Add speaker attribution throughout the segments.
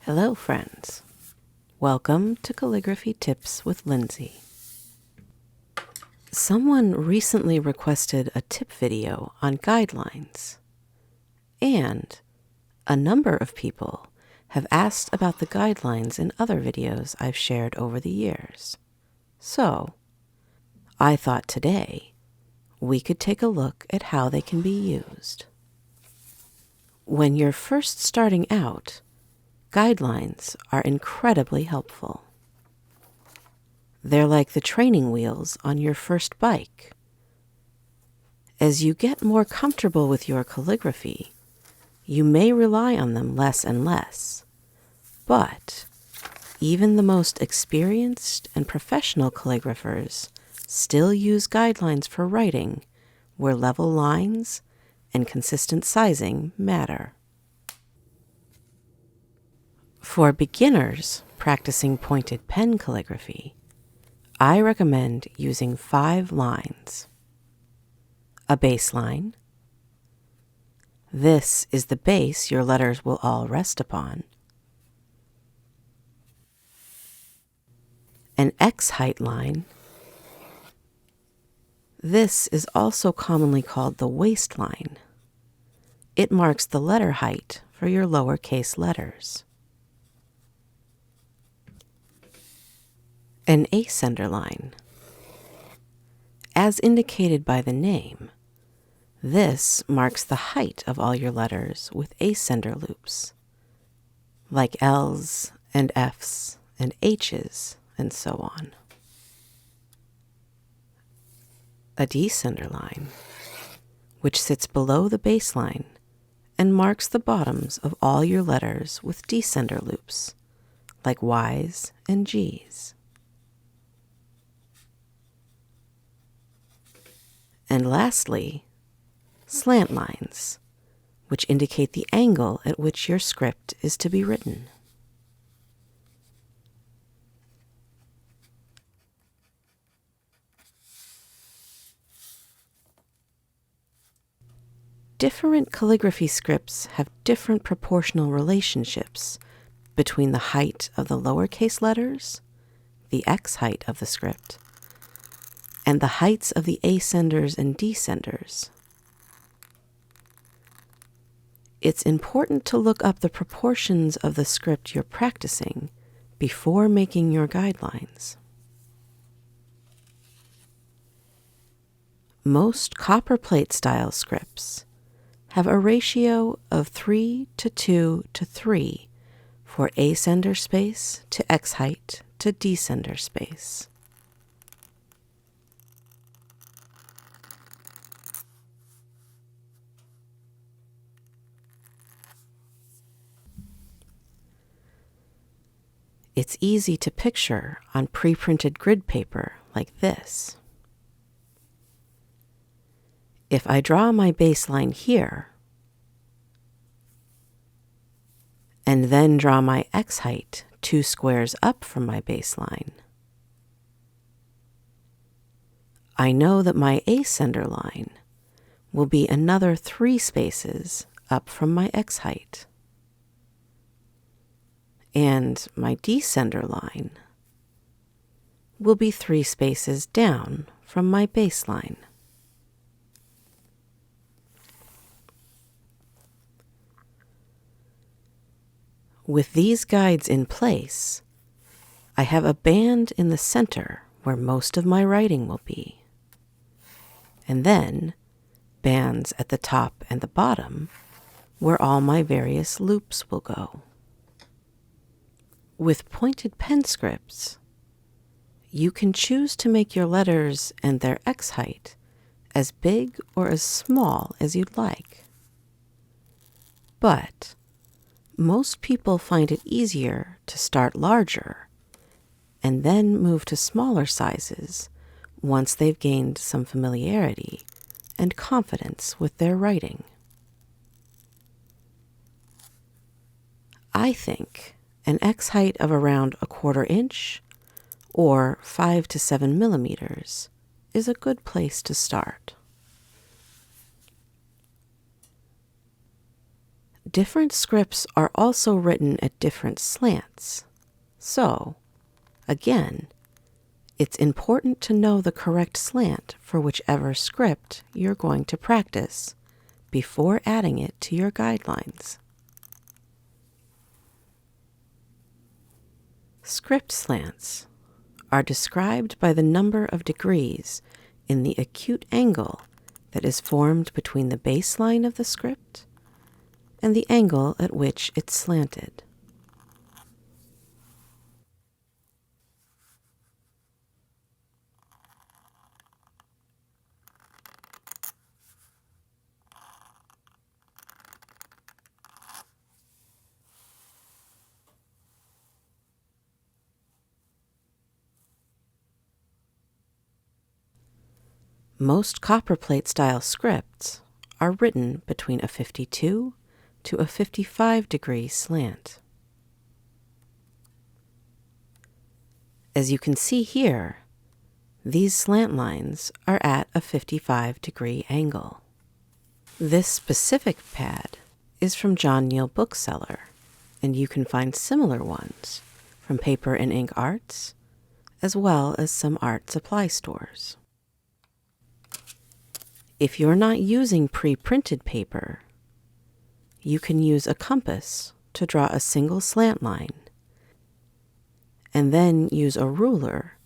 Speaker 1: Hello, friends. Welcome to Calligraphy Tips with Lindsay. Someone recently requested a tip video on guidelines, and a number of people have asked about the guidelines in other videos I've shared over the years. So, I thought today we could take a look at how they can be used. When you're first starting out, guidelines are incredibly helpful. They're like the training wheels on your first bike. As you get more comfortable with your calligraphy, you may rely on them less and less, but even the most experienced and professional calligraphers still use guidelines for writing where level lines and consistent sizing matter. For beginners practicing pointed pen calligraphy, I recommend using 5 lines. A baseline. This is the base your letters will all rest upon. An X height line. This is also commonly called the waistline. It marks the letter height for your lowercase letters. An ascender line. As indicated by the name, this marks the height of all your letters with ascender loops, like L's and F's and H's and so on. A descender line, which sits below the baseline and marks the bottoms of all your letters with descender loops, like Y's and G's. And lastly, slant lines, which indicate the angle at which your script is to be written. Different calligraphy scripts have different proportional relationships between the height of the lowercase letters, the X height of the script, and the heights of the ascenders and descenders. It's important to look up the proportions of the script you're practicing before making your guidelines. Most copperplate style scripts have a ratio of 3:2:3 for ascender space to X height to descender space. It's easy to picture on pre-printed grid paper like this. If I draw my baseline here, and then draw my X height 2 squares up from my baseline, I know that my ascender line will be another 3 spaces up from my X height, and my descender line will be 3 spaces down from my baseline. With these guides in place, I have a band in the center where most of my writing will be, and then bands at the top and the bottom where all my various loops will go. With pointed pen scripts, you can choose to make your letters and their X height as big or as small as you'd like. But most people find it easier to start larger and then move to smaller sizes once they've gained some familiarity and confidence with their writing. I think an X height of around 1/4 inch or 5 to 7 millimeters is a good place to start. Different scripts are also written at different slants. So, again, it's important to know the correct slant for whichever script you're going to practice before adding it to your guidelines. Script slants are described by the number of degrees in the acute angle that is formed between the baseline of the script and the angle at which it's slanted. Most copperplate style scripts are written between a 52 to a 55 degree slant. As you can see here, these slant lines are at a 55 degree angle. This specific pad is from John Neal Bookseller, and you can find similar ones from Paper and Ink Arts, as well as some art supply stores. If you're not using pre-printed paper, you can use a compass to draw a single slant line, and then use a ruler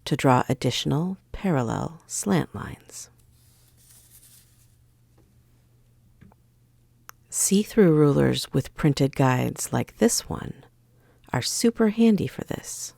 Speaker 1: to draw additional parallel slant lines. See-through rulers with printed guides like this one are super handy for this,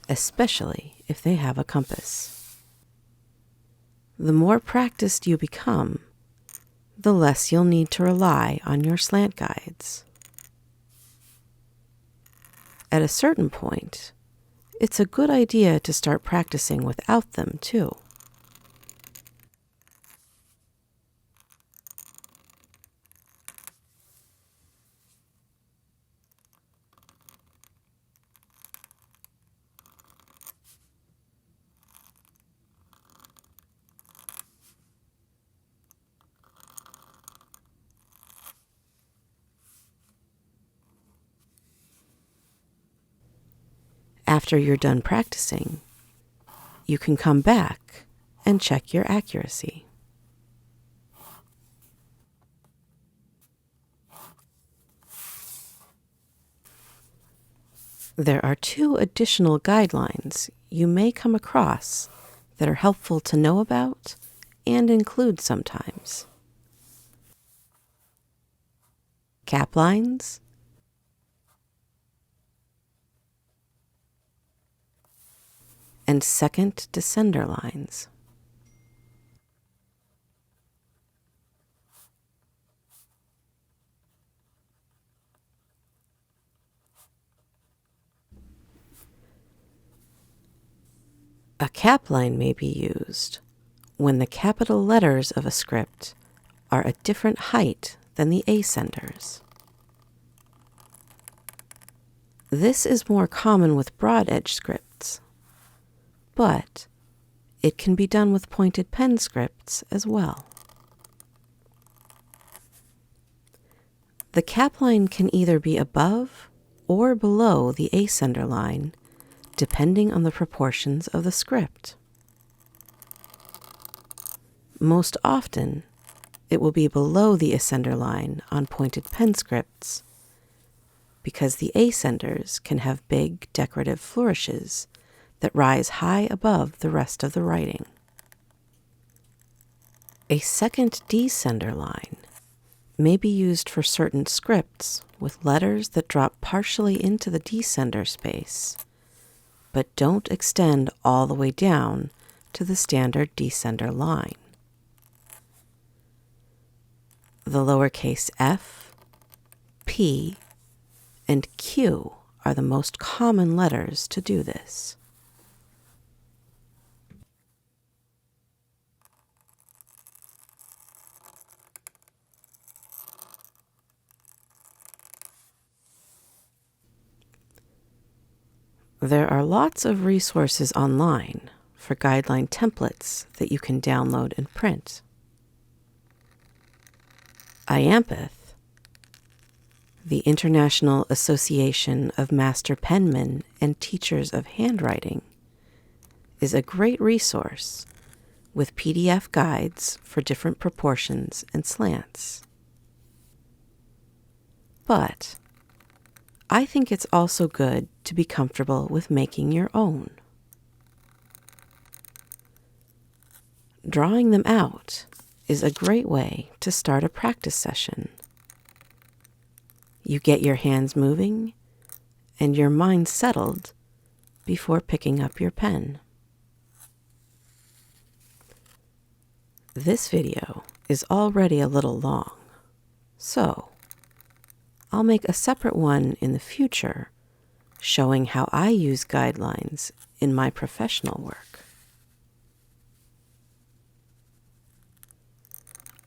Speaker 1: especially if they have a compass. The more practiced you become, the less you'll need to rely on your slant guides. At a certain point, it's a good idea to start practicing without them too. After you're done practicing, you can come back and check your accuracy. There are 2 additional guidelines you may come across that are helpful to know about and include sometimes. Caplines and second descender lines. A capline may be used when the capital letters of a script are a different height than the ascenders. This is more common with broad edge scripts, but it can be done with pointed pen scripts as well. The capline can either be above or below the ascender line, depending on the proportions of the script. Most often, it will be below the ascender line on pointed pen scripts, because the ascenders can have big decorative flourishes that rise high above the rest of the writing. A second descender line may be used for certain scripts with letters that drop partially into the descender space, but don't extend all the way down to the standard descender line. The lowercase f, p, and q are the most common letters to do this. There are lots of resources online for guideline templates that you can download and print. iAmpeth The International Association of Master Penmen and Teachers of Handwriting is a great resource with PDF guides for different proportions and slants. But I think it's also good to be comfortable with making your own. Drawing them out is a great way to start a practice session. You get your hands moving and your mind settled before picking up your pen. This video is already a little long, so I'll make a separate one in the future showing how I use guidelines in my professional work.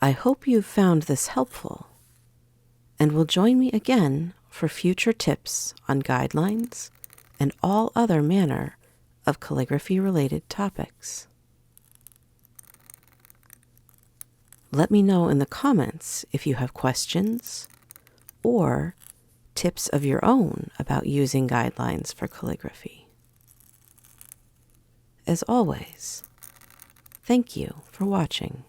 Speaker 1: I hope you've found this helpful and will join me again for future tips on guidelines and all other manner of calligraphy-related topics. Let me know in the comments if you have questions or tips of your own about using guidelines for calligraphy. As always, thank you for watching.